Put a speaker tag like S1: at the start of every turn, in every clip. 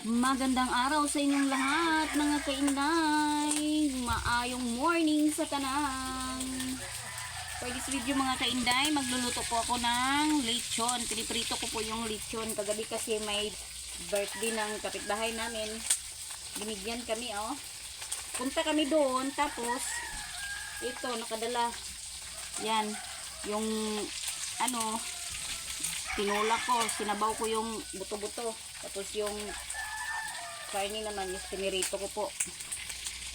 S1: Magandang araw sa inyong lahat, mga kainday. Maayong morning sa tanang. For this video, mga kainday, magluluto po ako ng lechon. Piniprito ko po yung lechon. Kagabi kasi may birthday ng kapitbahay namin. Binigyan kami, oh. Punta kami doon, tapos ito, nakadala. Yan, yung ano, tinulak ko, sinabaw ko yung buto-buto. Tapos yung karne naman is pinirito ko po.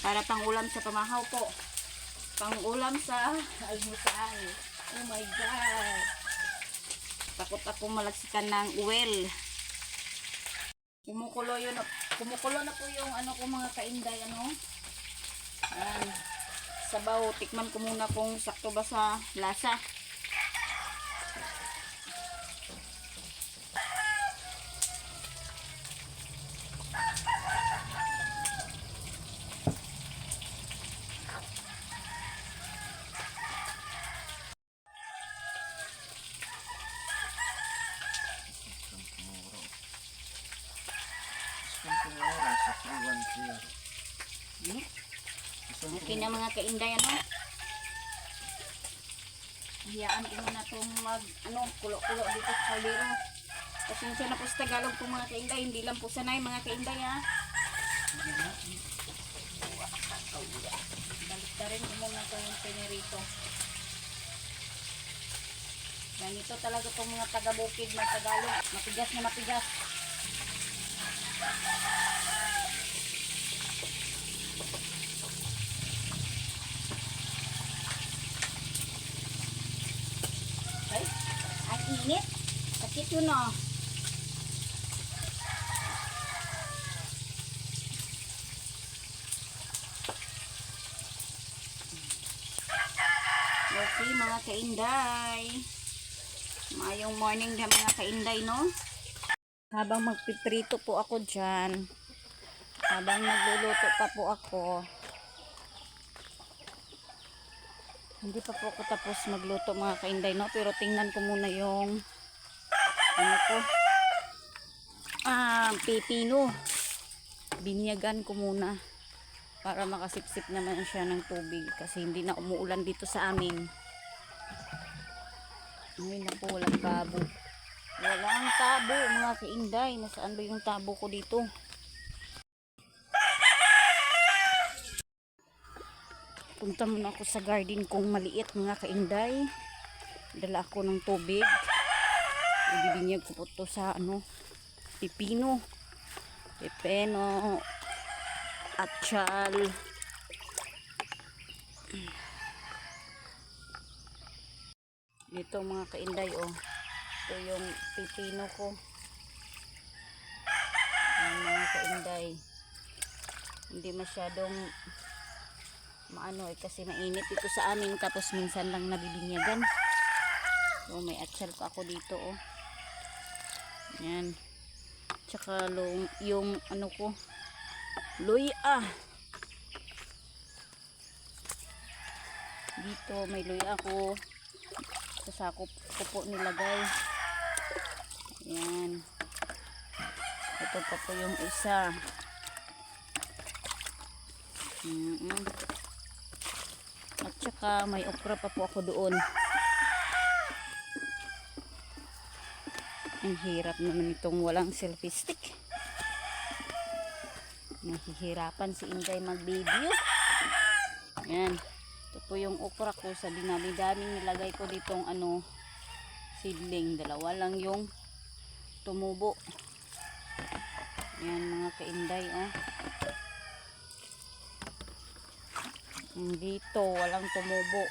S1: Para pang ulam sa pamahaw po. Pang ulam sa almusal. Oh my God. Takot ako malagsikan ng oil. Kumukulo na po yung ano ko, mga kainday, ano. Ayan. Sabaw, tikman ko muna kung sakto ba sa lasa. Okay na, mga kainday, ano. Hiyaan ko na itong kulo-kulo dito sa kaldero. Pasensya na po sa Tagalog po, mga kainday. Hindi lang po sanay, mga kainday, ha. Balik na rin ko muna itong pinirito. Ganito talaga itong mga taga-bukid na Tagalog. Matigas na matigas. Ay, ang init. Sakit yun, oh. Okay, mga kainday. Mayong morning na, mga kainday, no? Habang magpiprito po ako dyan, habang nagluluto pa po ako, hindi pa po ako tapos magluto, mga kainday, no? Pero tingnan ko muna yung ano ko, pipino. Binyagan ko muna para makasipsip naman siya ng tubig kasi hindi na umuulan dito sa amin. Ngayon na po, walang tabo. Walang tabo, mga kainday. Nasaan ba yung tabo ko dito? Punta muna ako sa garden kong maliit, mga kainday. Dala ako ng tubig. Ibibinyag ko po ito sa pipino. Pipino. Atsyal. Dito, mga kainday, oh. Ito yung pipino ko. Ayan, mga kainday. Hindi masyadong maano kasi mainit ito sa amin, tapos minsan lang nabibinyagan. So may atsal pa ako dito, oh. Yan. Tsaka yung ano ko, luya. Dito may luya ako. Sa sako ko po nilagay. Yan. Ito pa po yung isa. At saka may okra pa po ako doon. Ang hirap naman itong walang selfie stick. Nahihirapan si Inday mag-video. Yan. Ito po yung okra ko. Sa dinami-daming nilagay ko ditong seedling. Dalawa lang yung tumubo. Yan, mga kainday, oh. Dito walang tumubo.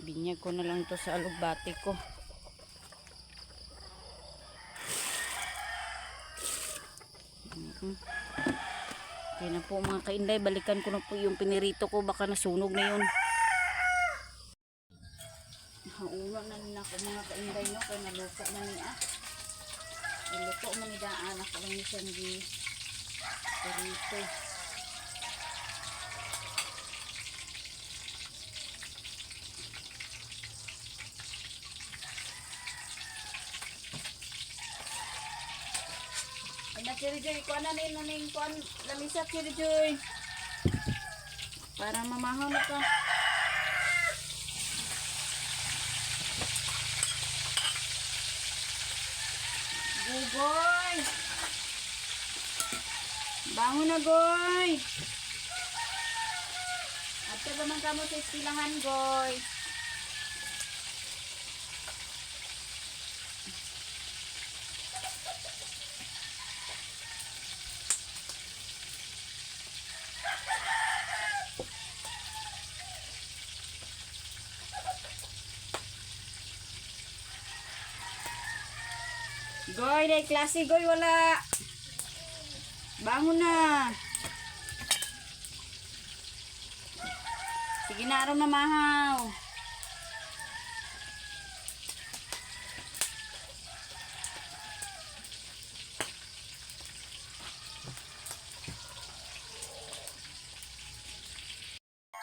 S1: Binyag ko na lang to sa alugbati ko. Okay na po, mga kainday. Balikan ko na po yung pinirito ko. Baka nasunog na yun. Nauna na rin ako, mga kainday, no? Kaya naluto na niya. Naluto na niya. Anak ko lang isang pinirito. Anak si Rijoy, kuha na rin kuha lamisat si Rijoy. Para mamahaw na ka. Goy! Bangon na, Goy! At ka naman ka mo sa istilahan, Goy. Goy, day klase, Goy, wala. Bangon na. Sige na, araw na mahaw.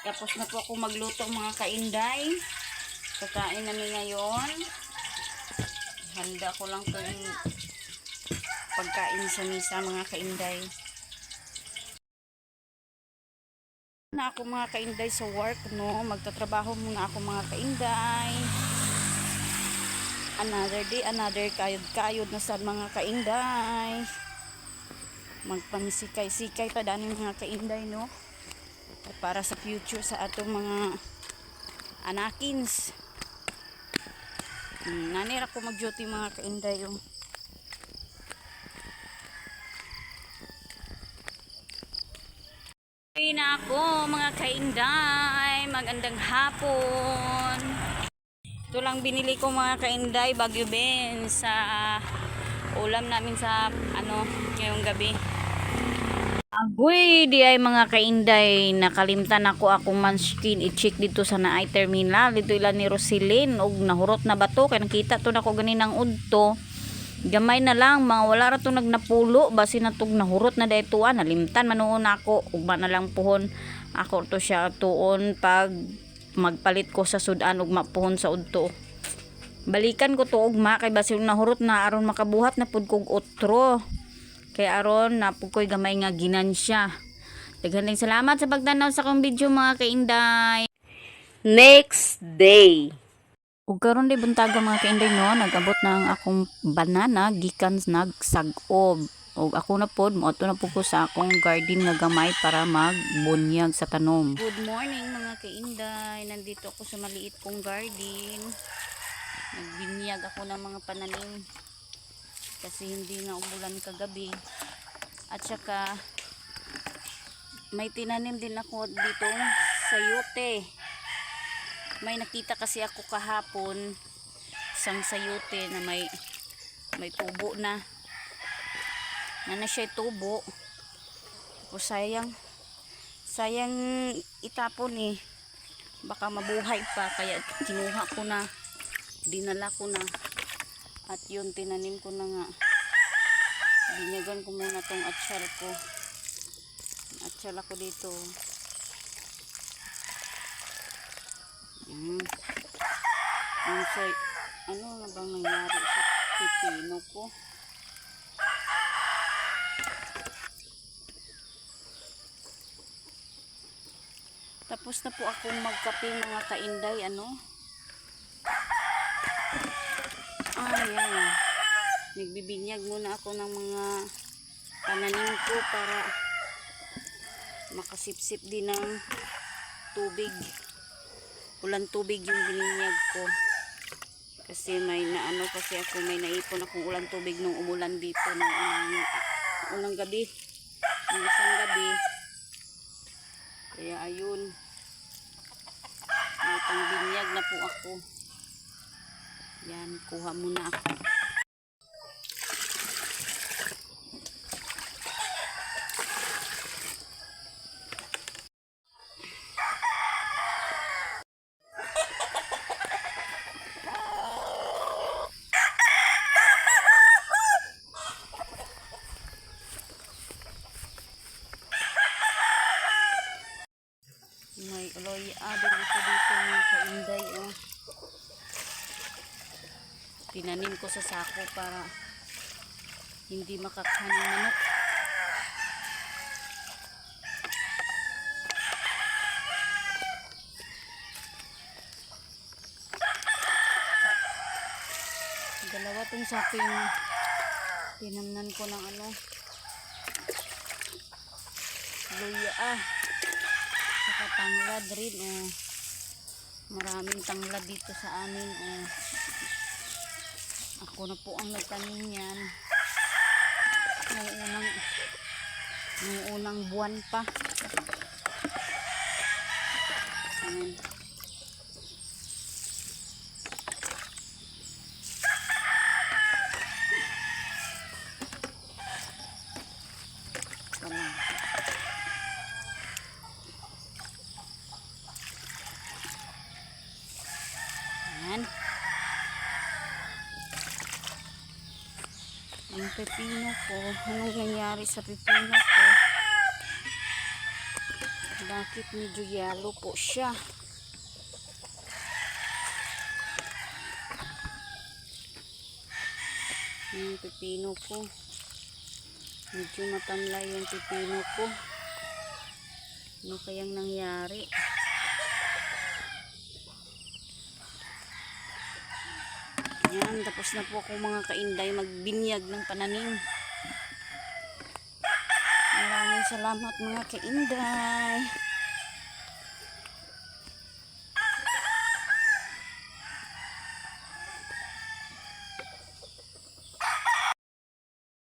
S1: Tapos na po ako magluto mga kainday. Kakain namin ngayon. Handa ko lang itong pagkain sa misa mga kainday. Na ako mga kainday sa work, no? Magtatrabaho muna ako mga kainday. Another day, another kayod na sa mga kainday. Magpamisikay-sikay pa dani mga kainday, no? At para sa future sa atong mga anakins. Nanira ko mag-duty mga kainday yung na ako mga kainday, magandang hapon. Ito lang binili ko mga kainday, Bagyo Beans sa ulam namin sa ngayong gabi. Agoy, di ay mga kainday, nakalimtan ako akong manskin i-check dito sa naay terminal. Dito ilan ni Roselyn og nahurot na bato kay nakita to nako ganinang udto. Gamay na lang, mga wala ra to nagnapulo basi na tog nahurot na daytoan, nalimtan manuon ako ugma na lang puhon. Ako to siya tuon pag magpalit ko sa sudan ugma puhon sa udto. Balikan ko to ugma kay basi nahurot na aron makabuhat na pud kog otro. Kaya aron napukoy gamay nga ginansya. Daghang salamat sa pagtanaw sa akong video mga kainday. Next day. Ug karon di buntaga mga kainday no, nagabot na ang akong banana gikan nagsag-ob. Ug ako na pod moadto na pud ko sa akong garden nga gamay para magbunyag sa tanom. Good morning mga kainday. Nandito ako sa maliit kong garden. Nagbinyag ako ng mga pananim. Kasi hindi na umulan kagabi. At saka may tinanim din ako dito sayote. May nakita kasi ako kahapon isang sayote na may tubo na. Na siya tubo. O sayang itapon eh. Baka mabuhay pa kaya kinuha ko na. Dinala ko na. At yun, tinanim ko na nga. Binyagan ko muna tong atsal ko. Atsal ako dito. Yan. Ano na bang nangyari sa pipino ko? Tapos na po akong magkape mga kainday. Ayan. Nagbibinyag muna ako ng mga pananim ko para makasipsip din ng tubig. Ulan tubig yung bininyag ko. Kasi may naipon akong ulan tubig nung umulan dito ng unang gabi. Ng isang gabi. Kaya ayun. May pangbinyag na po ako. Yan, kuha muna ako. May aloy adon dito mga kainday oh. Tinanim ko sa sako para hindi makakha ng manok. Dalawa tong saping tinamnan ko ng ano, luya saka tanglad rin. Maraming tanglad dito sa amin. Ako na po ang nagtanim yan noong unang buwan pa. Ayan. Ayan. Yung pepino ko, anong nangyari sa pepino ko? Bakit medyo yellow po siya? Yung pepino ko, medyo matamlay yung pepino ko. Ano kayang nangyari? Yan, tapos na po ako mga kainday magbinyag ng pananim. Maraming salamat mga kainday.